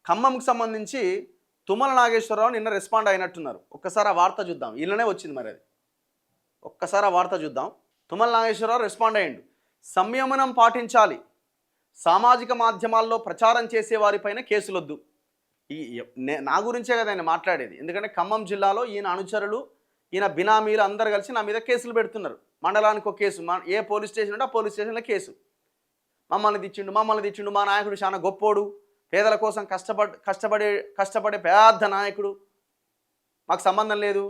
ఖమ్మంకి సంబంధించి తుమ్మల నాగేశ్వరరావు నిన్న రెస్పాండ్ అయినట్టున్నారు. ఒక్కసారి ఆ వార్త చూద్దాం. ఈయననే వచ్చింది మరి అది. ఒక్కసారి ఆ వార్త చూద్దాం. తుమ్మల నాగేశ్వరరావు రెస్పాండ్ అయ్యిండు. సంయమనం పాటించాలి, సామాజిక మాధ్యమాల్లో ప్రచారం చేసే వారిపైన కేసులొద్దు. నా గురించే కదా ఆయన మాట్లాడేది. ఎందుకంటే ఖమ్మం జిల్లాలో ఈయన అనుచరులు, ఈయన బినామీలు అందరు కలిసి నా మీద కేసులు పెడుతున్నారు. మండలానికి ఒక కేసు, ఏ పోలీస్ స్టేషన్ ఉంటే ఆ పోలీస్ స్టేషన్లో కేసు. మమ్మల్ని తెచ్చిండు, మా నాయకుడు చాలా గొప్పోడు, పేదల కోసం కష్టపడే పెద్ద నాయకుడు, మాకు సంబంధం లేదు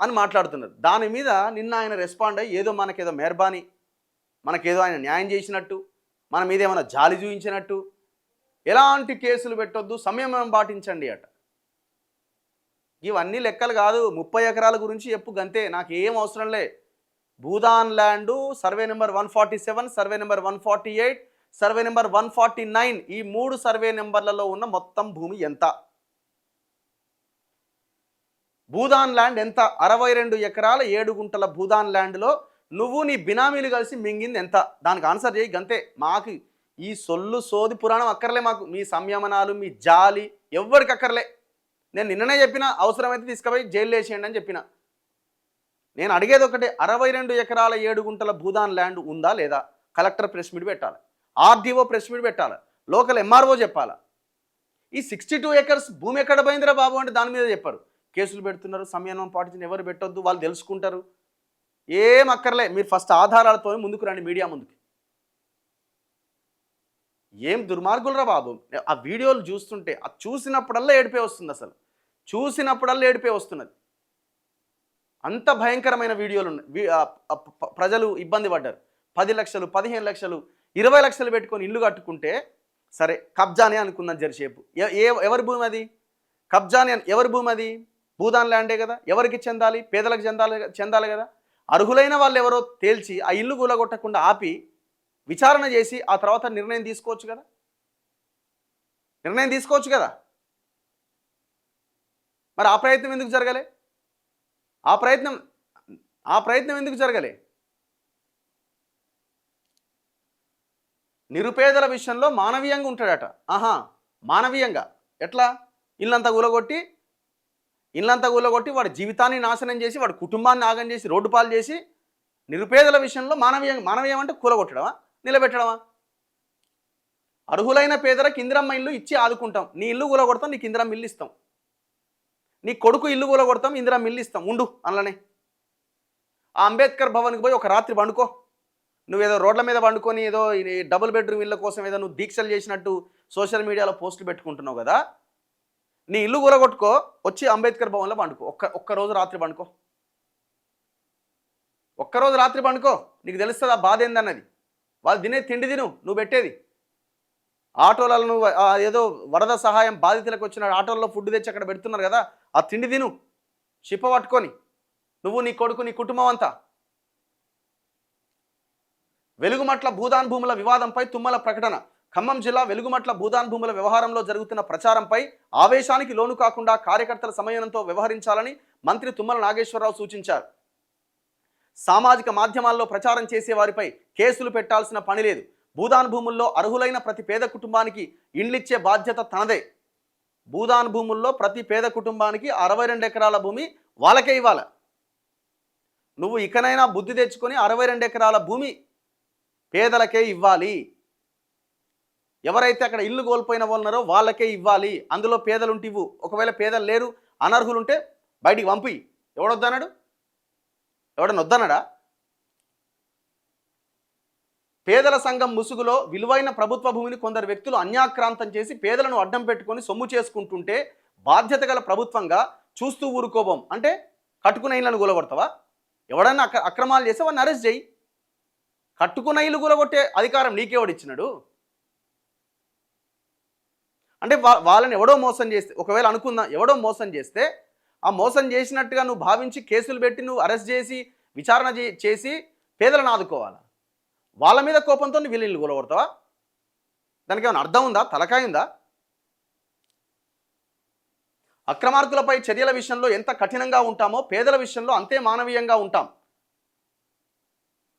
అని మాట్లాడుతున్నారు. దాని మీద నిన్న ఆయన రెస్పాండ్ అయ్యి ఏదో మనకేదో మెహర్బానీ, మనకేదో ఆయన న్యాయం చేసినట్టు, మన మీద ఏమైనా జాలి చూపించినట్టు, ఎలాంటి కేసులు పెట్టొద్దు, సంయమనం పాటించండి అట. ఇవన్నీ లెక్కలు కాదు. 30 ఎకరాల గురించి చెప్పు గంతే, నాకు ఏం అవసరం లే. Bhoodan land survey number 147, survey number 148, survey number 149, ఈ 3 సర్వే నెంబర్లలో ఉన్న మొత్తం భూమి ఎంత? భూదాన్ ల్యాండ్ ఎంత? 62 ఎకరాల 7 గుంటల భూదాన్ ల్యాండ్లో నువ్వు నీ బినామీలు కలిసి మింగింది ఎంత? దానికి ఆన్సర్ చేయి గంతే. మాకు ఈ సొల్లు సోది పురాణం అక్కర్లే, మాకు మీ సంయమనాలు, మీ జాలి ఎవ్వరికి అక్కర్లే. నేను నిన్ననే చెప్పిన, అవసరమైతే తీసుకుపోయి జైలు వేసేయండి అని చెప్పిన. నేను అడిగేది ఒకటే, 62 ఎకరాల 7 గుంటల భూదాన్ ల్యాండ్ ఉందా లేదా? కలెక్టర్ ప్రెస్ మీట్ పెట్టాలి, ఆర్డీఓ ప్రెస్ మీట్ పెట్టాలి, లోకల్ ఎంఆర్ఓ చెప్పాలి. ఈ 62 ఎకర్స్ భూమి ఎక్కడ పోయిందిరా బాబు అంటే దాని మీద చెప్పారు. కేసులు పెడుతున్నారు, సంయమనం పాటించిన ఎవరు పెట్టొద్దు, వాళ్ళు తెలుసుకుంటారు. ఏం అక్కర్లే, మీరు ఫస్ట్ ఆధారాలతో ముందుకు రండి, మీడియా ముందుకి. ఏం దుర్మార్గులరా బాబు. ఆ వీడియోలు చూస్తుంటే, అది చూసినప్పుడల్లా ఏడిపే వస్తుంది. అసలు చూసినప్పుడల్లా ఏడిపే వస్తున్నది. అంత భయంకరమైన వీడియోలు ఉన్నాయి. ప్రజలు ఇబ్బంది పడ్డారు. 10 లక్షలు, 15 లక్షలు, 20 లక్షలు పెట్టుకొని ఇల్లు కట్టుకుంటే సరే, కబ్జానే అనుకుందాం జరిసేపు. ఎవరి భూమి అది? కబ్జానే ఎవరి భూమి అది? భూదాన్ ల్యాండే కదా, ఎవరికి చెందాలి? పేదలకు చెందాలి కదా. అర్హులైన వాళ్ళు ఎవరో తేల్చి ఆ ఇల్లు కూలగొట్టకుండా ఆపి విచారణ చేసి ఆ తర్వాత నిర్ణయం తీసుకోవచ్చు కదా. మరి ఆ ప్రయత్నం ఎందుకు జరగలే? ఆ ప్రయత్నం ఎందుకు జరగలే? నిరుపేదల విషయంలో మానవీయంగా ఉంటాడట. మానవీయంగా ఎట్లా? ఇల్లంతా కూలగొట్టి వాడి జీవితాన్ని నాశనం చేసి, వాడి కుటుంబాన్ని ఆగం చేసి, రోడ్డు పాలు చేసి, నిరుపేదల విషయంలో మానవీయం అంటే కూలగొట్టడమా, నిలబెట్టడమా? అర్హులైన పేదలకు ఇందిరమ్మ ఇల్లు ఇచ్చి ఆదుకుంటాం. నీ ఇల్లు కూలగొడతాం, నీకు ఇందిరమ్మ ఇల్లు ఇస్తాం. నీ కొడుకు ఇల్లు కూలగొడతాం, ఇందిరమ్మ ఇల్లు ఇస్తాం. ఉండు అందులోనే. ఆ అంబేద్కర్ భవన్కి పోయి ఒక రాత్రి పండుకో. నువ్వేదో రోడ్ల మీద పండుకొని ఏదో డబుల్ బెడ్రూమ్ ఇళ్ళ కోసం ఏదో నువ్వు దీక్షలు చేసినట్టు సోషల్ మీడియాలో పోస్టులు పెట్టుకుంటున్నావు కదా. నీ ఇల్లు కూలగొట్టుకో, వచ్చి అంబేద్కర్ భవన్లో పండుకో. ఒక్కరోజు రాత్రి పండుకో. ఒక్కరోజు రాత్రి పండుకో, నీకు తెలుస్తుంది ఆ బాధ ఏందన్నది. వాళ్ళు తినే తిండి తిను, నువ్వు పెట్టేది. ఆటోలలో నువ్వు ఏదో వరద సహాయం బాధితులకు వచ్చిన ఆటోల్లో ఫుడ్ తెచ్చి అక్కడ పెడుతున్నారు కదా, ఆ తిండి తిను చిప్ప పట్టుకొని, నువ్వు, నీ కొడుకు, నీ కుటుంబం అంతా. వెలుగుమట్ల భూదాన్ భూముల వివాదంపై తుమ్మల ప్రకటన. ఖమ్మం జిల్లా వెలుగుమట్ల భూదాన్ భూముల వ్యవహారంలో జరుగుతున్న ప్రచారంపై ఆవేశానికి లోను కాకుండా కార్యకర్తల సమన్వయంతో వ్యవహరించాలని మంత్రి తుమ్మల నాగేశ్వరరావు సూచించారు. సామాజిక మాధ్యమాల్లో ప్రచారం చేసే వారిపై కేసులు పెట్టాల్సిన పని లేదు. భూదాన్ భూముల్లో అర్హులైన ప్రతి పేద కుటుంబానికి ఇండ్లిచ్చే బాధ్యత తనదే. భూదాన్ భూముల్లో ప్రతి పేద కుటుంబానికి 62 ఎకరాల భూమి వాళ్ళకే ఇవ్వాలి. నువ్వు ఇకనైనా బుద్ధి తెచ్చుకొని 62 ఎకరాల భూమి పేదలకే ఇవ్వాలి. ఎవరైతే అక్కడ ఇల్లు కోల్పోయిన వాళ్ళన్నారో వాళ్ళకే ఇవ్వాలి. అందులో పేదలుంటే ఇవ్వు. ఒకవేళ పేదలు లేరు, అనర్హులుంటే బయటికి పంపి. ఎవడొద్దన్నాడు? ఎవడన్నా వద్దన్నాడా? పేదల సంఘం ముసుగులో విలువైన ప్రభుత్వ భూమిని కొందరు వ్యక్తులు అన్యాక్రాంతం చేసి పేదలను అడ్డం పెట్టుకొని సొమ్ము చేసుకుంటుంటే బాధ్యత గల ప్రభుత్వంగా చూస్తూ ఊరుకోబోం. అంటే కట్టుకున్న ఇళ్ళను కూలగొడతావా? ఎవడన్నా అక్రమాలు చేస్తే వాడిని అరెస్ట్ చేయి. కట్టుకున్న ఇల్లు కూలగొట్టే అధికారం నీకెవడిచ్చినాడు? అంటే వాళ్ళని ఎవడో మోసం చేస్తే, ఒకవేళ అనుకుందాం ఎవడో మోసం చేస్తే, ఆ మోసం చేసినట్టుగా నువ్వు భావించి కేసులు పెట్టి నువ్వు అరెస్ట్ చేసి విచారణ చేసి పేదలను ఆదుకోవాలా? వాళ్ళ మీద కోపంతో వీళ్ళు ఇల్లు కూలగొడతావా? దానికి ఏమైనా అర్థం ఉందా? తలకాయ ఉందా? అక్రమార్కులపై చర్యల విషయంలో ఎంత కఠినంగా ఉంటామో పేదల విషయంలో అంతే మానవీయంగా ఉంటాం.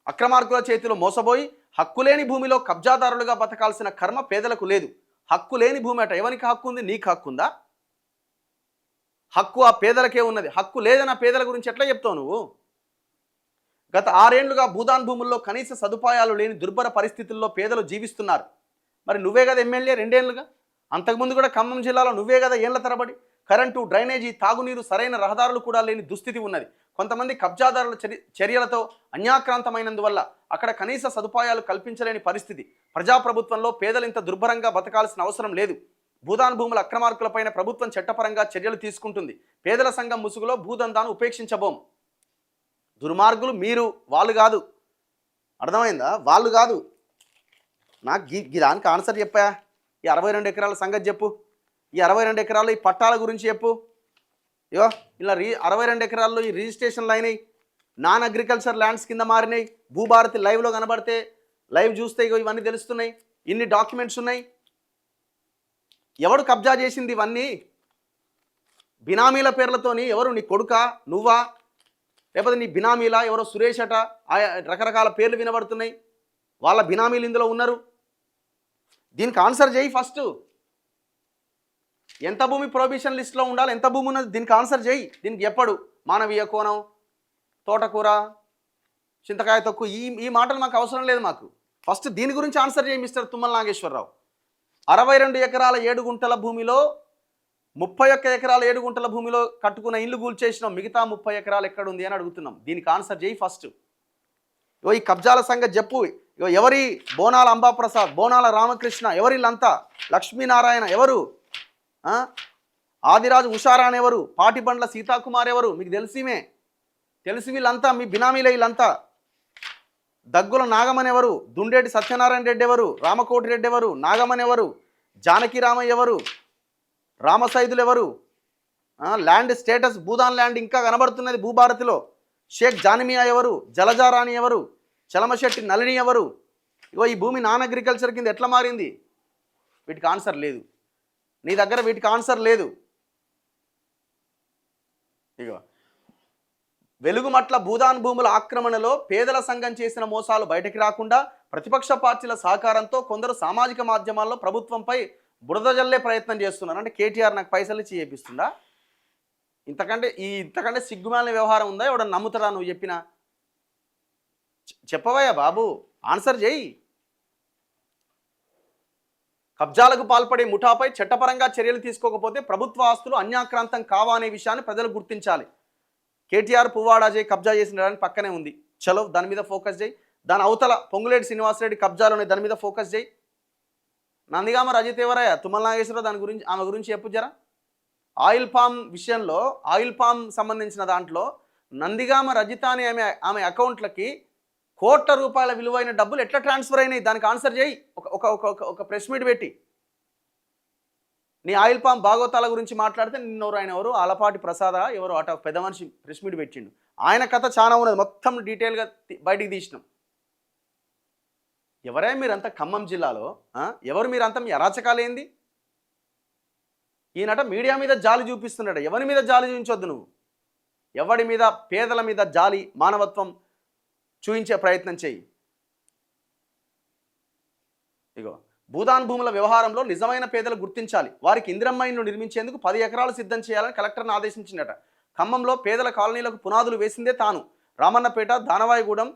అక్రమార్కుల చేతిలో మోసపోయి హక్కులేని భూమిలో కబ్జాదారులుగా బతకాల్సిన కర్మ పేదలకు లేదు. హక్కు లేని భూమి అట. ఎవరికి హక్కు ఉంది? నీకు హక్కు ఉందా? హక్కు ఆ పేదలకే ఉన్నది. హక్కు లేదని ఆ పేదల గురించి ఎట్లా చెప్తావు నువ్వు? గత 6 ఏళ్లుగా భూదాన్ భూముల్లో కనీస సదుపాయాలు లేని దుర్భర పరిస్థితుల్లో పేదలు జీవిస్తున్నారు. మరి నువ్వే కదా ఎమ్మెల్యే 2 ఏళ్లుగా. అంతకుముందు కూడా ఖమ్మం జిల్లాలో నువ్వే కదా ఏళ్ల తరబడి. కరెంటు, డ్రైనేజీ, తాగునీరు, సరైన రహదారులు కూడా లేని దుస్థితి ఉన్నది. కొంతమంది కబ్జాదారుల చర్యలతో అన్యాక్రాంతమైనందువల్ల అక్కడ కనీస సదుపాయాలు కల్పించలేని పరిస్థితి. ప్రజాప్రభుత్వంలో పేదలు ఇంత దుర్భరంగా బతకాల్సిన అవసరం లేదు. భూదాన్ భూముల అక్రమార్కులపైన ప్రభుత్వం చట్టపరంగా చర్యలు తీసుకుంటుంది. పేదల సంఘం ముసుగులో భూదందాను ఉపేక్షించబోం. దుర్మార్గులు మీరు, వాళ్ళు కాదు. అర్థమైందా? వాళ్ళు కాదు. నాకు దానికి ఆన్సర్ చెప్పా. ఈ 62 ఎకరాల సంగతి చెప్పు. ఈ 62 ఎకరాల్లో ఈ పట్టాల గురించి చెప్పు. ఇగో ఇలా 62 ఎకరాల్లో ఈ రిజిస్ట్రేషన్లు అయినాయి, నాన్ అగ్రికల్చర్ ల్యాండ్స్ కింద మారినాయి. భూభారతి లైవ్లో కనబడితే లైవ్ చూస్తే ఇగో ఇవన్నీ తెలుస్తున్నాయి. ఇన్ని డాక్యుమెంట్స్ ఉన్నాయి. ఎవడు కబ్జా చేసింది ఇవన్నీ? బినామీల పేర్లతోని. ఎవరు? నీ కొడుకా, నువ్వా, లేకపోతే నీ బినామీలా? ఎవరో సురేష్ అట, రకరకాల పేర్లు వినబడుతున్నాయి. వాళ్ళ బినామీలు ఇందులో ఉన్నారు. దీనికి ఆన్సర్ చేయి ఫస్ట్. ఎంత భూమి ప్రొహిబిషన్ లిస్ట్లో ఉండాలి, ఎంత భూమి ఉన్నది, దీనికి ఆన్సర్ చేయి. దీనికి ఎప్పుడు మానవీయ కోణం, తోటకూర, చింతకాయ తొక్కు, ఈ మాటలు మాకు అవసరం లేదు. మాకు ఫస్ట్ దీని గురించి ఆన్సర్ చేయి మిస్టర్ తుమ్మల నాగేశ్వరరావు. 62 ఎకరాల 7 గుంటల భూమిలో 31 ఎకరాల 7 గుంటల భూమిలో కట్టుకున్న ఇల్లు కూల్చేసినాం. మిగతా 30 ఎకరాలు ఎక్కడుంది అని అడుగుతున్నాం. దీనికి ఆన్సర్ చేయి ఫస్ట్. ఇగో ఈ కబ్జాల సంగతి చెప్పు. ఇగో ఎవరి? బోనాల అంబాప్రసాద్, బోనాల రామకృష్ణ, ఎవరిల్లంతా? లక్ష్మీనారాయణ ఎవరు? ఆదిరాజు ఉషారాన్ ఎవరు? పాటిబండ్ల సీతాకుమార్ ఎవరు? మీకు తెలిసిమే. తెలిసి వీళ్ళంతా మీ బినామీలే. వీళ్ళంతా దగ్గుల నాగమని ఎవరు? దుండేటి సత్యనారాయణ రెడ్డి ఎవరు? రామకోటి రెడ్డి ఎవరు? నాగమని ఎవరు? జానకి రామయ్య ఎవరు? రామసైదులు ఎవరు? ల్యాండ్ స్టేటస్ భూదాన్ ల్యాండ్ ఇంకా కనబడుతున్నది భూభారతిలో. షేక్ జానిమియా ఎవరు? జలజారాణి ఎవరు? చలమశెట్టి నళిని ఎవరు? ఇగో ఈ భూమి నాన్ అగ్రికల్చర్ కింద ఎట్లా మారింది? వీటికి ఆన్సర్ లేదు. నీ దగ్గర వీటికి ఆన్సర్ లేదు. ఇగో వెలుగుమట్ల భూదాన్ భూముల ఆక్రమణలో పేదల సంఘం చేసిన మోసాలు బయటకు రాకుండా ప్రతిపక్ష పార్టీల సహకారంతో కొందరు సామాజిక మాధ్యమాల్లో ప్రభుత్వంపై బురద జల్లే ప్రయత్నం చేస్తున్నారు. అంటే కేటీఆర్ నాకు పైసలు ఇచ్చి చేపిస్తుందా? ఇంతకంటే సిగ్గుమాలిన వ్యవహారం ఉందా? ఎవడన్నా నమ్ముతారా నువ్వు చెప్పినా? చెప్పవయ్యా బాబు, ఆన్సర్ చేయి. కబ్జాలకు పాల్పడే ముఠాపై చట్టపరంగా చర్యలు తీసుకోకపోతే ప్రభుత్వ ఆస్తులు అన్యాక్రాంతం కావా అనే విషయాన్ని ప్రజలు గుర్తించాలి. కేటీఆర్ పువ్వాడ అజయ్ కబ్జా చేసిన పక్కనే ఉంది. చలో దాని మీద ఫోకస్ చేయి. దాని అవతల పొంగులేటి శ్రీనివాసరెడ్డి కబ్జాలోనే, దాని మీద ఫోకస్ చేయి. నందిగామ రజిత్ ఎవరయ్య? తుమ్మల నాగేశ్వరరావు దాని గురించి, ఆమె గురించి చెప్పు జరా. ఆయిల్ పామ్ విషయంలో, ఆయిల్ పామ్ సంబంధించిన దాంట్లో నందిగామ రజిత అనే ఆమె అకౌంట్లకి కోట్ల రూపాయల విలువైన డబ్బులు ఎట్లా ట్రాన్స్ఫర్ అయినాయి? దానికి ఆన్సర్ చేయి. ఒక ప్రెస్ మీట్ పెట్టి నీ ఆయిల్ పామ్ భాగవతాల గురించి మాట్లాడితే నిన్నెవరు, ఆయన ఎవరు, ఆలపాటి ప్రసాద ఎవరు అట పెద్ద మనిషి ప్రెస్ మీట్ పెట్టిండు. ఆయన కథ చాలా ఉన్నది, మొత్తం డీటెయిల్గా బయటికి తీసినాం. ఎవరే మీరంతా ఖమ్మం జిల్లాలో? ఎవరు మీరంతా? మీ అరాచకాలు ఏంది? ఈయనట మీడియా మీద జాలి చూపిస్తున్నాడు. ఎవరి మీద జాలి చూపించొద్దు నువ్వు. ఎవడి మీద? పేదల మీద జాలి, మానవత్వం చూపించే ప్రయత్నం చేయి. ఇగో భూదాన్ భూముల వ్యవహారంలో నిజమైన పేదలు గుర్తించాలి. వారికి ఇందిరమ్మ ఇల్లు నిర్మించేందుకు 10 ఎకరాలు సిద్ధం చేయాలని కలెక్టర్ని ఆదేశించిందట. ఖమ్మంలో పేదల కాలనీలకు పునాదులు వేసిందే తాను. రామన్నపేట, దానవాయిగూడెం,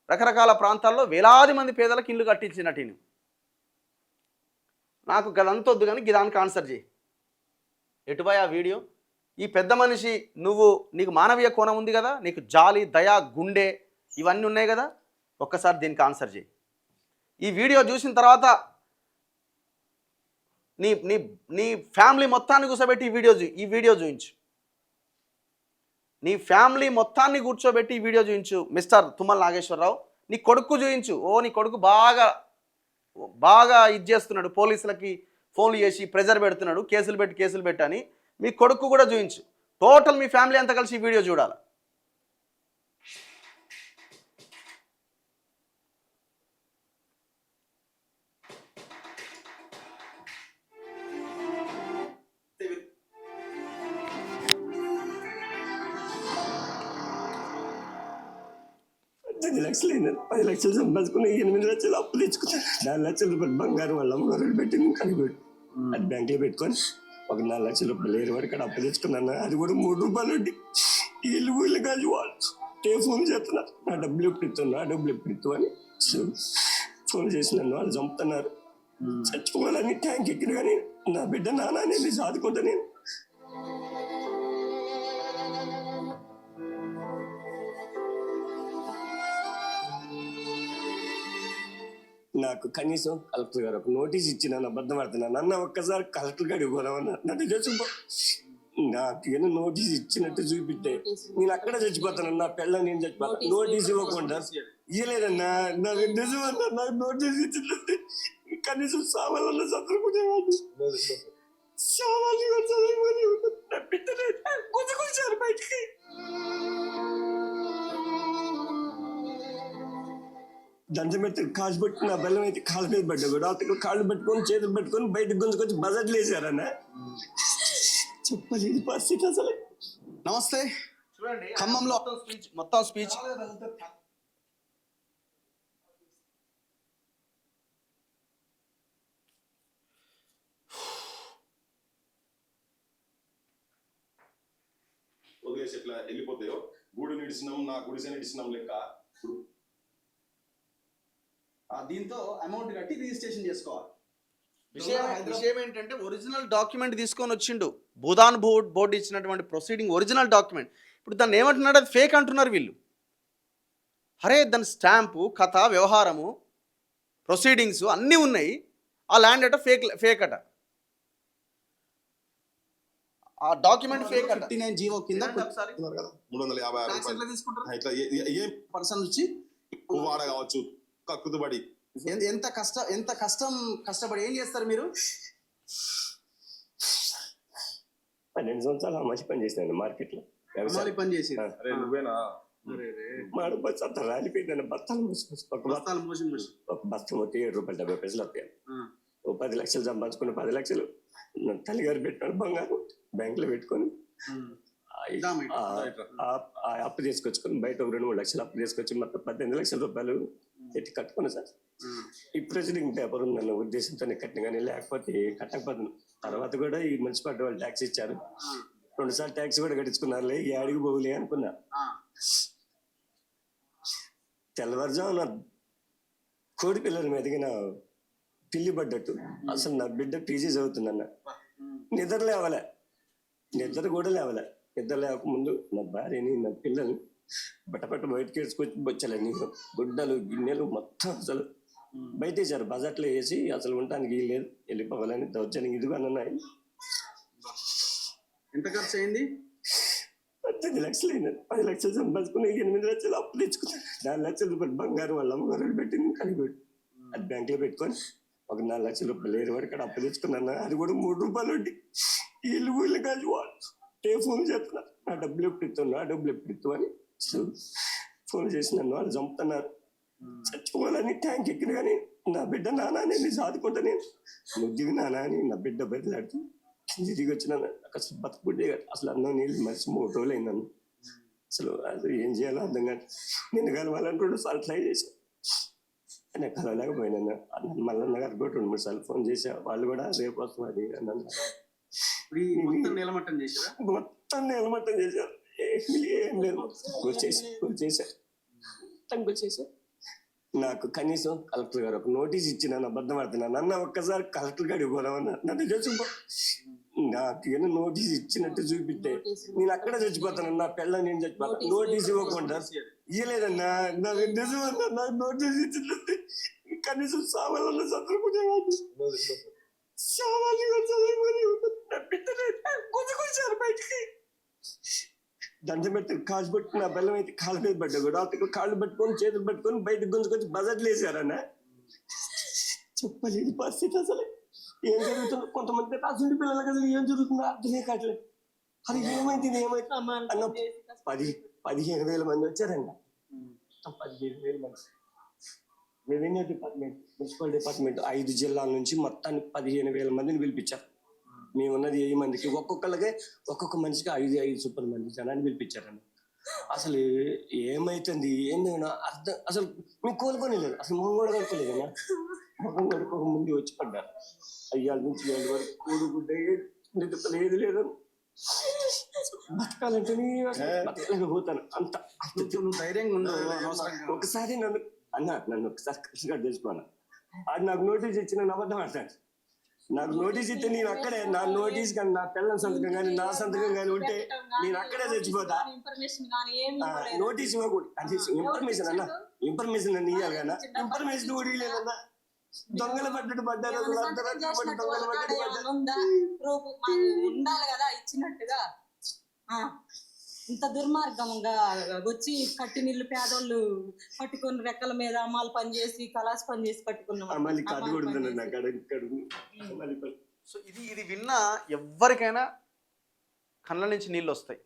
రకరకాల ప్రాంతాల్లో వేలాది మంది పేదలకు ఇల్లు కట్టించినట్టు. నాకు గదంతొద్దు కానీ గిదానికి ఆన్సర్ చేయి. ఎటువై ఆ వీడియో? ఈ పెద్ద మనిషి నువ్వు, నీకు మానవీయ కోణం ఉంది కదా, నీకు జాలి, దయ, గుండె ఇవన్నీ ఉన్నాయి కదా, ఒక్కసారి దీనికి ఆన్సర్ చేయి. ఈ వీడియో చూసిన తర్వాత నీ నీ నీ ఫ్యామిలీ మొత్తాన్ని కూర్చోబెట్టి ఈ వీడియో చూయించు. నీ ఫ్యామిలీ మొత్తాన్ని కూర్చోబెట్టి ఈ వీడియో చూయించు మిస్టర్ తుమ్మల నాగేశ్వరరావు. నీ కొడుకు చూయించు. నీ కొడుకు బాగా ఇది చేస్తున్నాడు, పోలీసులకి ఫోన్లు చేసి ప్రెజర్ పెడుతున్నాడు, కేసులు పెట్టని మీ కొడుకు కూడా చూయించు. టోటల్ మీ ఫ్యామిలీ అంతా కలిసి ఈ వీడియో చూడాలి. $10 లక్షలు అయినా 10 లక్షలు సంపాదించుకుని 8 లక్షలు అప్పు తెచ్చుకున్నాను. 4 లక్షల రూపాయలు బంగారం వల్ల అమ్మగారు పెట్టి కనిపెట్టు అది బ్యాంకులో పెట్టుకొని ఒక 4 లక్షల రూపాయలు ఏరు వరకు అప్పు తెచ్చుకున్నాను. అది కూడా 3 రూపాయలు వడ్డీ. వీళ్ళు కాదు వాళ్ళు ఫోన్ చేస్తున్నారు, నా డబ్బులు ఎప్పుడు ఇస్తాను, నా డబ్బులు ఎప్పుడు ఇస్తావు అని ఫోన్ చేసి నన్ను వాళ్ళు చంపుతున్నారు. చచ్చిపోవాలని ట్యాంక్ ఎక్కిన కానీ నా బిడ్డ నాన్న నేను సాదుకుంటా. నేను నాకు కనీసం కలెక్టర్ గారు ఒక నోటీస్ ఇచ్చి నన్ను అబద్ధం ఆడుతున్నాను అన్న, ఒక్కసారి కలెక్టర్ గారికి పోదామన్నా, నన్ను చచ్చిపో. నాకు ఏదో నోటీస్ ఇచ్చినట్టు చూపిస్తే నేను అక్కడ చచ్చిపోతాను, నా పిల్ల నేను చచ్చిపోతాను. నోటీస్ ఇవ్వకుండా ఇవ్వలేదన్నా, నాకు నిజమన్నా, నాకు నోటీస్ ఇచ్చినట్టు కనీసం సామాన్లు చదువుకునేవాడు. సామాన్లు చదువుకొని నా బిడ్డనే గుంజుకొచ్చారు బయటికి. దండం పెట్టి కాలు పెట్టి నా బెల్లం అయితే కాళ్ళ మీద పడ్డా కూడా అతను కాళ్ళు పెట్టుకొని చేతులు పెట్టుకొని బయటకు గుంజుకొచ్చి బజెట్లు వేసారన్న. చెప్పలేదు పరిస్థితి అసలు. నమస్తే. ఖమ్మంలో మొత్తం స్పీచ్ వదిలేసి ఎట్లా వెళ్ళిపోతాయో, గూడు నిడిచినాం నా గుడిసె నిడిచినాం లెక్క. దీంతో అమౌంట్ కట్టి రిజిస్ట్రేషన్ చేసుకోవాలి. విషయం ఏంటంటే ఒరిజినల్ డాక్యుమెంట్ తీసుకొని వచ్చిండు. భూదాన్ బోర్డు ఇచ్చినటువంటి ప్రొసీడింగ్ ఒరిజినల్ డాక్యుమెంట్. ఇప్పుడు దాన్ని ఏమంటున్నాడు, అది ఫేక్ అంటున్నారు వీళ్ళు. అరే దాని స్టాంపు, కథ, వ్యవహారము, ప్రొసీడింగ్స్ అన్నీ ఉన్నాయి. ఆ ల్యాండ్ అట ఫేక్ అట, ఆ డాక్యుమెంట్ ఫేక్ అట. 59 జీవో కింద 350 తీసుకుంటారు ఇట్లా ఏం పర్సన్ వచ్చి వాడ కావచ్చు, కక్కుతుబడి ఎంత కష్టపడి ఏం చేస్తారు మీరు? 12 సంవత్సరాలు మంచి పని చేసినాను మార్కెట్లో. అమ్మాలి పని చేసి అరే నువ్వేనా? మాడు బస్సు అంతా రాలిపోయిందని బస్తాలు బస్తాలు మోసి ఒక బస్తా మొత్తం 7 రూపాయలు 70 పైసలు వస్తాయి. ఓ 10 లక్షలు సంపాదించుకుని 10 లక్షలు నా తల్లిగారు పెట్టినాడు బంగారు బ్యాంకులో పెట్టుకొని అప్పు తీసుకొచ్చుకొని బయట ఒక 2-3 లక్షలు అప్పు తీసుకొచ్చి మొత్తం 18 లక్షల రూపాయలు ఎట్టి కట్టుకున్నా సార్. ఈ ప్రొసీడింగ్ పేపర్ ఉందన్న ఉద్దేశంతో కట్టిన కానీ లేకపోతే కట్టకపోతున్నాను. తర్వాత కూడా ఈ మున్సిపాలిటీ వాళ్ళు ట్యాక్స్ ఇచ్చారు, 2 సార్లు ట్యాక్స్ కూడా కట్టించుకున్నారులే, ఈ అడిగి పోగులే అనుకున్నా. తెల్లవారుజామున కోడి పిల్లల మీదకి నా పిల్లి పడ్డట్టు అసలు నా బిడ్డ పీజీ చదువుతుందన్న. నిద్ర లేవలే, నిద్ర కూడా లేవలే. నిద్ర లేకముందు నా భార్యని నా పిల్లల్ని బట్టపట్ట బయటకి వేసుకొచ్చి బొచ్చలని గుడ్డలు గిన్నెలు మొత్తం అసలు బయట వేసారు. బజార్లో వేసి అసలు ఉండడానికి లేదు, వెళ్ళిపోవాలని దౌర్జన్యం ఇదిగా అన్నాయి. ఎంత ఖర్చు అయింది? 10 లక్షలు అయినా. 10 లక్షలు సంపాదించుకుని 8 లక్షలు అప్పు తెచ్చుకున్నాను. 4 లక్షల రూపాయలు బంగారు వాళ్ళ అమ్మగారు పెట్టింది కలిపి అది బ్యాంకులో పెట్టుకొని ఒక 4 లక్షల రూపాయలు ఏరు వరకు అప్పు తెచ్చుకున్నాను. అది కూడా 3 రూపాయలు వడ్డీ. వీళ్ళు కాదు వాళ్ళు ఫోన్ చేస్తున్నారు, నా డబ్బులు ఎప్పుడు ఇస్తావు, నా డబ్బులు ఎప్పుడు ఇస్తావు అని ఫోన్ చేసి నన్ను వాళ్ళు చంపుతున్నారు. చచ్చిపోవాలని ట్యాంక్ ఎక్కిన కానీ నా బిడ్డ నాన్న నేను సాదుకుంటా. నేను నువ్వు దిగి నాన్న అని నా బిడ్డ బయటలాడుతూ దిగి వచ్చినాను. అసలు బతుకుడే అసలు అన్నం నీళ్ళు మరిచి 3 రోజులు అయిందన్న. అసలు ఏం చేయాలో అర్థం కాదు. నేను కలవాలని 2 సార్లు ట్రై చేశాను, నేను కలవలేకపోయినాను. మల్లన్న గారు కూడా 2-3 సార్లు ఫోన్ చేశా, వాళ్ళు కూడా రేపు వస్తాం అది అన్నారు. మొత్తం నిలమట్టం చేశారు. ఏం లేదు, చేశారు. నాకు కనీసం కలెక్టర్ గారు ఒక నోటీస్ ఇచ్చి నన్ను అబద్ధం ఆడుతున్నాను అన్న, ఒక్కసారి కలెక్టర్ గారికి పోదామన్నా, నన్ను చచ్చిపో. నాకు ఏదో నోటీస్ ఇచ్చినట్టు చూపిస్తే నేను అక్కడ చచ్చిపోతాను, నా పిల్ల నేను చచ్చిపోతాను. నోటీస్ ఇవ్వకుండా ఇవ్వలేదన్నా, నాకు నిజమన్నా, నాకు నోటీస్ ఇచ్చినట్టు కనీసం సామాన్లు చదువుకునేవాడు. సామాన్లు చదువుకొని నా బిడ్డనే గుంజుకొచ్చారు బయటికి. దండం పెట్టి కాలు పెట్టి నా బెల్లం అయితే కాళ్ళ మీద పడ్డా కూడా అతను కాళ్ళు పెట్టుకొని చేతులు పెట్టుకొని బయటకు గుంజుకొచ్చి బజెట్లు వేసారన్న. చెప్పలేదు పరిస్థితి అసలు. ఏం జరుగుతుందో కొంతమంది రాసుండి పిల్లలకి అసలు ఏం జరుగుతుందో అర్థమే కావట్లేదు. అది ఏమైంది అన్న 15,000 మంది వచ్చారంట. 15,000 మంది రెవెన్యూ డిపార్ట్మెంట్, మున్సిపల్ డిపార్ట్మెంట్ 5 జిల్లాల నుంచి మొత్తాన్ని 15,000 మందిని పిలిపించారు. మేమున్నది 1000 మందికి, ఒక్కొక్క మనిషికి 5 సూపర్ మంది జనాన్ని పిలిపించారండి. అసలు ఏమైతుంది ఏంది అర్థం అసలు మేము కోలుకొని లేదు, అసలు మేము కూడా కనుకోలేదన్నా. మొహం కడుక్కోక ముందు వచ్చి పడ్డా. అయ్యాల నుంచి ఏళ్ళ వరకు కూడుకుంటే లేదు లేదు బతకాలంటే బతకలేకపోతాను అంత. నువ్వు ధైర్యంగా ఉండు, అనవసరంగా. ఒకసారి నన్ను ఒకసారి కృష్ణగా తెలుసుకోను. అది నాకు నోటీస్ ఇచ్చిన అబద్ధం అంటాడు. నాకు నోటీస్ ఇస్తే నేను అక్కడే నా నోటీస్ కానీ నా పిల్లల సంతకం కానీ నా సంతకం కానీ ఉంటే నేను అక్కడే చచ్చిపోతా. నోటీస్ ఇవ్వకూడదు. అది ఇన్ఫర్మేషన్ అన్న, ఇన్ఫర్మేషన్ అన్న ఇవ్వాలి కన్నా. ఇన్ఫర్మేషన్ కూడా ఇవ్వలేదన్నా. దొంగలు పడ్డట్టు పడ్డారు. దొంగలు పడ్డట్టు పడ్డారు. ఉండాలి కదా ఇచ్చినట్టుగా. ఇంత దుర్మార్గంగా వచ్చి కట్టి నీళ్ళు పేదోళ్ళు పట్టుకుని రెక్కల మీద అమ్మాలు పనిచేసి కలాసి పనిచేసి కట్టుకున్నాం. మళ్ళీ కథ కొడుతున్నాను నాకు మళ్ళీ. సో ఇది విన్నా ఎవ్వరికైనా కళ్ళ నుంచి నీళ్ళు వస్తాయి.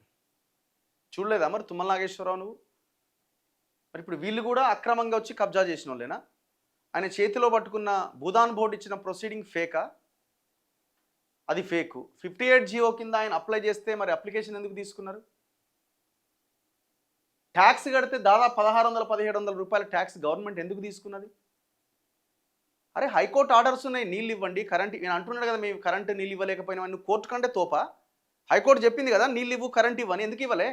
చూడలేదా మరి తుమ్మల నాగేశ్వరరావు నువ్వు? మరి ఇప్పుడు వీళ్ళు కూడా అక్రమంగా వచ్చి కబ్జా చేసిన వాళ్ళేనా? ఆయన చేతిలో పట్టుకున్న భూదాన్ బోర్డు ఇచ్చిన ప్రొసీడింగ్ ఫేకా? అది ఫేకు. 58 జీవో కింద ఆయన అప్లై చేస్తే మరి అప్లికేషన్ ఎందుకు తీసుకున్నారు? ట్యాక్స్ కడితే దాదాపు 1600-1700 రూపాయల ట్యాక్స్ గవర్నమెంట్ ఎందుకు తీసుకున్నది? అరే హైకోర్టు ఆర్డర్స్ ఉన్నాయి, నీళ్ళు ఇవ్వండి, కరెంట్. నేను అంటున్నాడు కదా, మేము కరెంటు నీళ్ళు ఇవ్వలేకపోయినా నువ్వు కోర్టు కంటే తోపా? హైకోర్టు చెప్పింది కదా నీళ్ళు ఇవ్వు కరెంట్ ఇవ్వని, ఎందుకు ఇవ్వలే?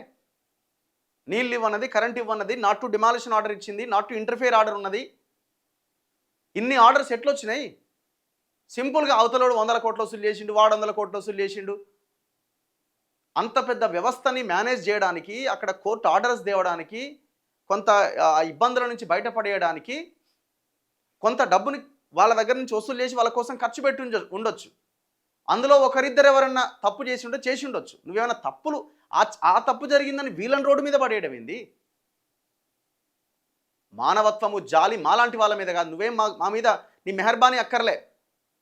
నీళ్ళు ఇవ్వన్నది, కరెంట్ ఇవ్వన్నది, నాట్ టు డిమాలిషన్ ఆర్డర్ ఇచ్చింది, నాట్ టు ఇంటర్ఫియర్ ఆర్డర్ ఉన్నది. ఇన్ని ఆర్డర్స్ ఎట్లొచ్చినాయి? సింపుల్గా అవతలోడు 100 కోట్లు వసూలు చేసిండు, వాడు 100 కోట్లు వసూలు చేసిండు. అంత పెద్ద వ్యవస్థని మేనేజ్ చేయడానికి, అక్కడ కోర్టు ఆర్డర్స్ తేవడానికి, కొంత ఇబ్బందుల నుంచి బయటపడేయడానికి కొంత డబ్బుని వాళ్ళ దగ్గర నుంచి వసూలు చేసి వాళ్ళ కోసం ఖర్చు పెట్టి ఉండొచ్చు. అందులో ఒకరిద్దరు ఎవరన్నా తప్పు చేసి ఉండొచ్చు. నువ్వేమైనా తప్పులు ఆ తప్పు జరిగిందని వీళ్ళని రోడ్డు మీద పడేయడం ఏంది? మానవత్వము, జాలి మాలాంటి వాళ్ళ మీద కాదు. నువ్వేం మా మీద నీ మెహర్బానీ అక్కర్లే.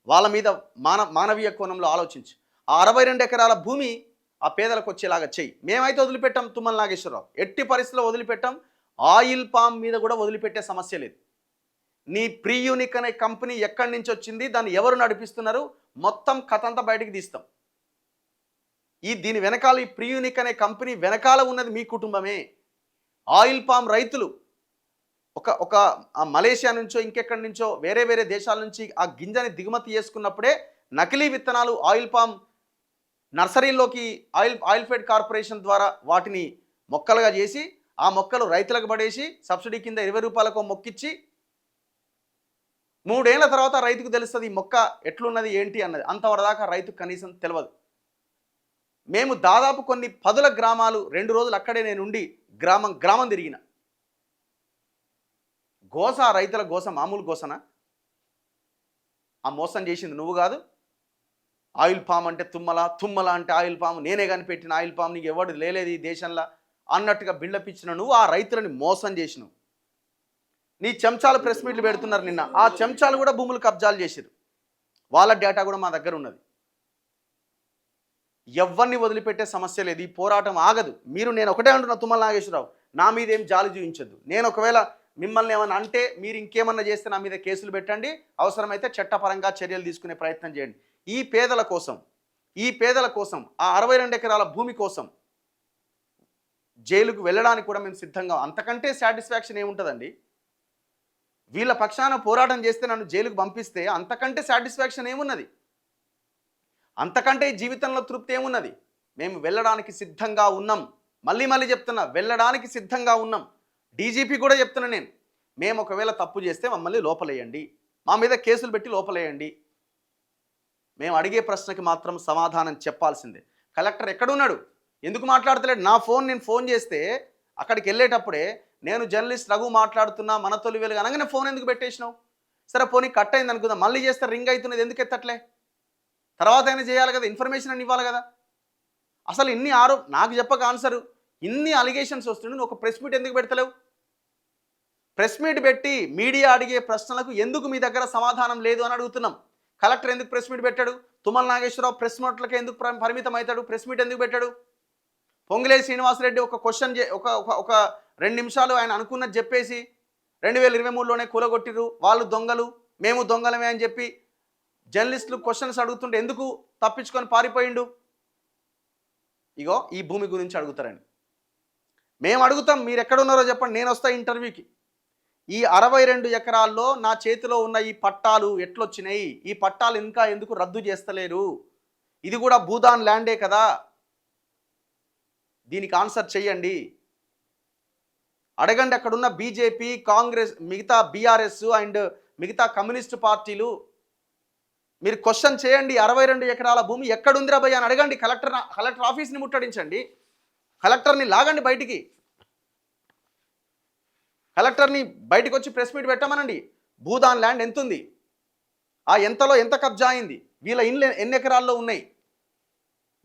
వాళ్ళ మీద మానవీయ కోణంలో ఆలోచించు. ఆ 62 ఎకరాల భూమి ఆ పేదలకు వచ్చేలాగా చెయ్యి. మేమైతే వదిలిపెట్టాం తుమ్మల నాగేశ్వరరావు, ఎట్టి పరిస్థితుల్లో వదిలిపెట్టాం. ఆయిల్ పామ్ మీద కూడా వదిలిపెట్టే సమస్య లేదు. నీ ప్రీ యూనిక్ అనే కంపెనీ ఎక్కడి నుంచి వచ్చింది, దాన్ని ఎవరు నడిపిస్తున్నారు, మొత్తం కథ అంతా బయటికి తీస్తాం. దీని వెనకాల, ఈ ప్రీ యూనిక్ అనే కంపెనీ వెనకాల ఉన్నది మీ కుటుంబమే. ఆయిల్ పామ్ రైతులు ఒక మలేషియా నుంచో ఇంకెక్కడి నుంచో వేరే వేరే దేశాల నుంచి ఆ గింజని దిగుమతి చేసుకున్నప్పుడే నకిలీ విత్తనాలు ఆయిల్ పామ్ నర్సరీలోకి ఆయిల్ ఫెడ్ కార్పొరేషన్ ద్వారా వాటిని మొక్కలుగా చేసి ఆ మొక్కలు రైతులకు పడేసి సబ్సిడీ కింద 20 రూపాయలకు మొక్కిచ్చి 3 ఏళ్ల తర్వాత రైతుకు తెలుస్తుంది ఈ మొక్క ఎట్లున్నది ఏంటి అన్నది. అంతవరదాకా రైతుకు కనీసం తెలియదు. మేము దాదాపు కొన్ని 10 గ్రామాలు 2 రోజులు అక్కడే నేను ఉండి గ్రామం తిరిగిన. గోస, రైతుల గోస మామూలు గోసనా? ఆ మోసం చేసింది నువ్వు కాదు. ఆయిల్ పామ్ అంటే తుమ్మల అంటే ఆయిల్ పామ్, నేనే కనిపెట్టిన ఆయిల్ పామ్, నీకు ఎవడు లేలేదు ఈ దేశంలో అన్నట్టుగా బిల్డప్ ఇచ్చిన నువ్వు ఆ రైతులని మోసం చేసినావు. నీ చెంచాలు ప్రెస్ మీట్లు పెడుతున్నారు నిన్న. ఆ చెంచాలు కూడా భూములు కబ్జాలు చేశారు. వాళ్ళ డేటా కూడా మా దగ్గర ఉన్నది. ఎవరిని వదిలిపెట్టే సమస్య లేదు. ఈ పోరాటం ఆగదు. నేను ఒకటే అంటున్నా తుమ్మల నాగేశ్వరరావు, నా మీద ఏం జాలి చూపించద్దు. నేను ఒకవేళ మిమ్మల్ని ఏమన్నా అంటే మీరు ఇంకేమన్నా చేస్తే నా మీద కేసులు పెట్టండి, అవసరమైతే చట్టపరంగా చర్యలు తీసుకునే ప్రయత్నం చేయండి. ఈ పేదల కోసం ఆ 62 ఎకరాల భూమి కోసం జైలుకు వెళ్ళడానికి కూడా మేము సిద్ధంగా. అంతకంటే సాటిస్ఫాక్షన్ ఏముంటుందండి? వీళ్ళ పక్షాన పోరాటం చేస్తే నన్ను జైలుకు పంపిస్తే అంతకంటే సాటిస్ఫాక్షన్ ఏమున్నది? అంతకంటే జీవితంలో తృప్తి ఏమున్నది? మేము వెళ్ళడానికి సిద్ధంగా ఉన్నాం. మళ్ళీ చెప్తున్నా, వెళ్ళడానికి సిద్ధంగా ఉన్నాం. డీజీపీ కూడా చెప్తున్నా నేను, మేము ఒకవేళ తప్పు చేస్తే మమ్మల్ని లోపలేయండి, మా మీద కేసులు పెట్టి లోపలేయండి. మేము అడిగే ప్రశ్నకి మాత్రం సమాధానం చెప్పాల్సిందే. కలెక్టర్ ఎక్కడున్నాడు? ఎందుకు మాట్లాడతలేడు? నేను ఫోన్ చేస్తే అక్కడికి వెళ్ళేటప్పుడే నేను జర్నలిస్ట్ రఘు మాట్లాడుతున్నా, మన తొలి వెలుగు అనగానే ఫోన్ ఎందుకు పెట్టేసినావు? సరే పోనీ కట్ అయింది అనుకుందాం, మళ్ళీ చేస్తే రింగ్ అవుతున్నది, ఎందుకు ఎత్తట్లే? తర్వాత అయినా చేయాలి కదా, ఇన్ఫర్మేషన్ అని ఇవ్వాలి కదా. అసలు ఇన్ని నాకు చెప్పక ఆన్సరు, ఇన్ని అలిగేషన్స్ వస్తుండే నువ్వు ఒక ప్రెస్ మీట్ ఎందుకు పెడతలేవు? ప్రెస్ మీట్ పెట్టి మీడియా అడిగే ప్రశ్నలకు ఎందుకు మీ దగ్గర సమాధానం లేదు అని అడుగుతున్నాం. కలెక్టర్ ఎందుకు ప్రెస్ మీట్ పెట్టాడు? తుమ్మల నాగేశ్వరరావు ప్రెస్ మీట్లకి ఎందుకు పరిమితం అవుతాడు? ప్రెస్ మీట్ ఎందుకు పెట్టాడు? పొంగులేటి శ్రీనివాసరెడ్డి ఒక క్వశ్చన్ ఒక 2 నిమిషాలు ఆయన అనుకున్నది చెప్పేసి 2023లోనే కూలగొట్టిరు, వాళ్ళు దొంగలు, మేము దొంగలమే అని చెప్పి జర్నలిస్టులు క్వశ్చన్స్ అడుగుతుంటే ఎందుకు తప్పించుకొని పారిపోయిండు? ఇగో ఈ భూమి గురించి అడుగుతారండి. మేము అడుగుతాం, మీరు ఎక్కడున్నారో చెప్పండి, నేను వస్తా ఇంటర్వ్యూకి. ఈ 62 ఎకరాల్లో నా చేతిలో ఉన్న ఈ పట్టాలు ఎట్లొచ్చినాయి, ఈ పట్టాలు ఇంకా ఎందుకు రద్దు చేస్తలేరు, ఇది కూడా భూదాన్ ల్యాండే కదా, దీనికి ఆన్సర్ చెయ్యండి. అడగండి అక్కడున్న బీజేపీ, కాంగ్రెస్, మిగతా బీఆర్ఎస్ అండ్ మిగతా కమ్యూనిస్ట్ పార్టీలు, మీరు క్వశ్చన్ చేయండి. 62 ఎకరాల భూమి ఎక్కడుందిరా భయ్య అని అడగండి. కలెక్టర్ ఆఫీస్ని ముట్టడించండి, కలెక్టర్ని లాగండి బయటికి, కలెక్టర్ని బయటకు వచ్చి ప్రెస్ మీట్ పెట్టమనండి. భూదాన్ ల్యాండ్ ఎంత ఉంది, ఆ ఎంతలో ఎంత కబ్జా అయింది, వీళ్ళ ఇండ్లు ఎన్ని ఎకరాల్లో ఉన్నాయి,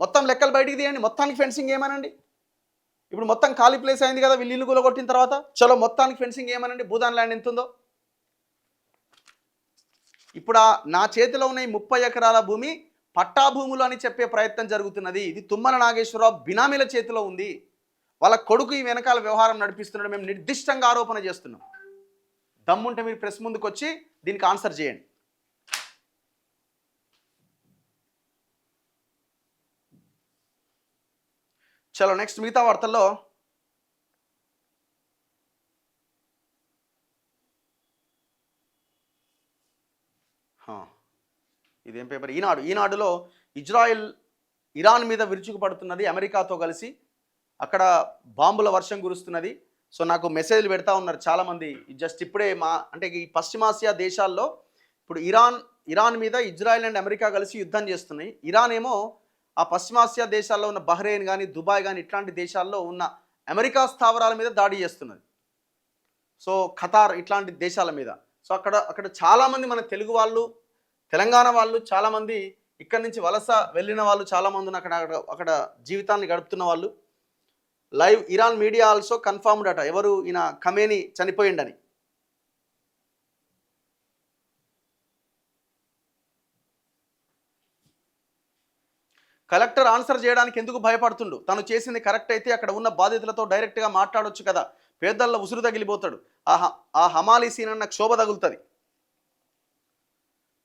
మొత్తం లెక్కలు బయటికి తీయండి. మొత్తానికి ఫెన్సింగ్ ఏమనండి. ఇప్పుడు మొత్తం ఖాళీ ప్లేస్ అయింది కదా వీళ్ళు ఇల్లు కూలగొట్టిన తర్వాత, చలో మొత్తానికి ఫెన్సింగ్ ఏమనండి, భూదాన్ ల్యాండ్ ఎంత ఉందో. ఇప్పుడు నా చేతిలో ఉన్న ఈ 30 ఎకరాల భూమి పట్టా భూములు అని చెప్పే ప్రయత్నం జరుగుతున్నది. ఇది తుమ్మల నాగేశ్వరరావు బినామీల చేతిలో ఉంది, వాళ్ళ కొడుకు ఈ వెనకాల వ్యవహారం నడిపిస్తున్నాడు. మేము నిర్దిష్టంగా ఆరోపణ చేస్తున్నాం. దమ్ముంటే మీరు ప్రెస్ ముందుకు వచ్చి దీనికి ఆన్సర్ చేయండి. చలో నెక్స్ట్ మిగతా వార్తల్లో ఇదేం పేపర్, ఈనాడులో ఇరాన్ మీద విరుచుకుపడుతున్నది, అమెరికాతో కలిసి అక్కడ బాంబుల వర్షం కురుస్తున్నది. సో నాకు మెసేజ్లు పెడతా ఉన్నారు చాలామంది. జస్ట్ ఇప్పుడే అంటే ఈ పశ్చిమాసియా దేశాల్లో ఇప్పుడు ఇరాన్ మీద ఇజ్రాయెల్ అండ్ అమెరికా కలిసి యుద్ధం చేస్తున్నాయి. ఇరాన్ ఏమో ఆ పశ్చిమాసియా దేశాల్లో ఉన్న బహ్రెయిన్ కానీ, దుబాయ్ కానీ ఇట్లాంటి దేశాల్లో ఉన్న అమెరికా స్థావరాల మీద దాడి చేస్తున్నది. సో ఖతార్ ఇట్లాంటి దేశాల మీద. సో అక్కడ చాలామంది మన తెలుగు వాళ్ళు, తెలంగాణ వాళ్ళు చాలామంది ఇక్కడి నుంచి వలస వెళ్ళిన వాళ్ళు చాలామంది అక్కడ జీవితాన్ని గడుపుతున్న వాళ్ళు. Live Iran media also confirmed అట ఎవరు ఈయన ఖమేని చనిపోయిండని. కలెక్టర్ ఆన్సర్ చేయడానికి ఎందుకు భయపడుతుండు, తను చేసింది కరెక్ట్ అయితే అక్కడ ఉన్న బాధితులతో డైరెక్ట్గా మాట్లాడొచ్చు కదా, పేదల్లో ఉసురు తగిలిపోతాడు, ఆ హమాలీ సీనన్న క్షోభ తగులుతుంది.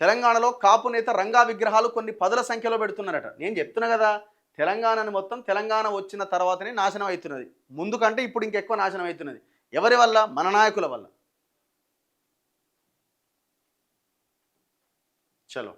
తెలంగాణలో కాపు నేత రంగా విగ్రహాలు కొన్ని పదుల సంఖ్యలో పెడుతున్నారట. నేను చెప్తున్నా కదా, తెలంగాణని మొత్తం తెలంగాణ వచ్చిన తర్వాతనే నాశనం అవుతున్నది, ముందు కంటే ఇప్పుడు ఇంకెక్కువ నాశనం అవుతున్నది. ఎవరి వల్ల? మన నాయకుల వల్ల. చలో